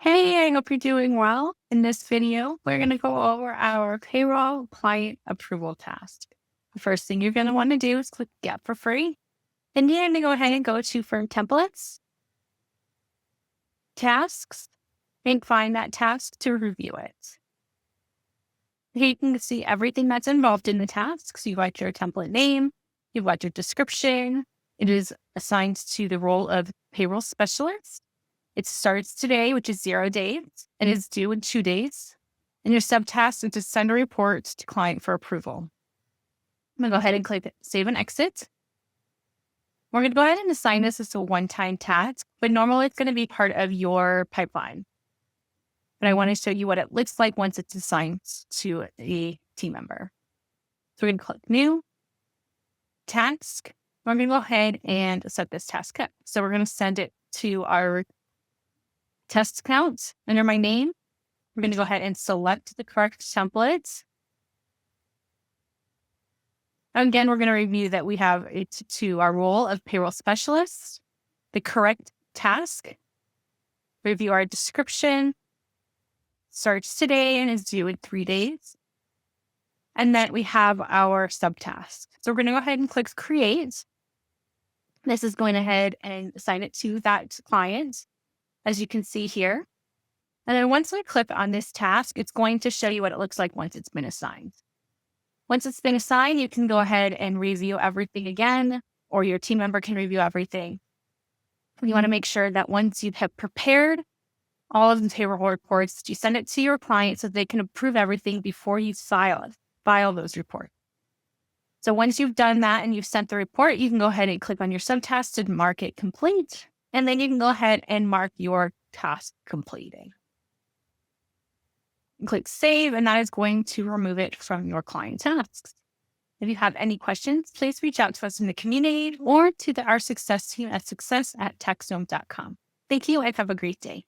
Hey, I hope you're doing well. In this video, we're going to go over our payroll client approval task. The first thing you're going to want to do is click Get for Free. Then you're going to go ahead and go to Firm Templates, Tasks, and find that task to review it. Here you can see everything that's involved in the task. So you've got your template name, you've got your description. It is assigned to the role of payroll specialist. It starts today, which is 0 days, and is due in 2 days. And your subtask is to send a report to client for approval. I'm going to go ahead and click Save and Exit. We're going to go ahead and assign this as a one-time task, but normally it's going to be part of your pipeline. But I want to show you what it looks like once it's assigned to a team member. So we're going to click New, Task. We're going to go ahead and set this task up. So we're going to send it to our test account under my name. We're going to go ahead and select the correct template. Again, we're going to review that we have it to our role of payroll specialist, the correct task, review our description, starts today and is due in 3 days. And then we have our subtask. So we're going to go ahead and click Create. This is going ahead and assign it to that client, as you can see here. And then once we click on this task, it's going to show you what it looks like once it's been assigned. Once it's been assigned, you can go ahead and review everything again, or your team member can review everything. You want to make sure that once you have prepared all of the payroll reports, you send it to your client so they can approve everything before you file those reports. So once you've done that and you've sent the report, you can go ahead and click on your subtask to mark it complete. And then you can go ahead and mark your task completed. Click Save, and that is going to remove it from your client tasks. If you have any questions, please reach out to us in the community or to our success team at success@taxdome.com. Thank you and have a great day.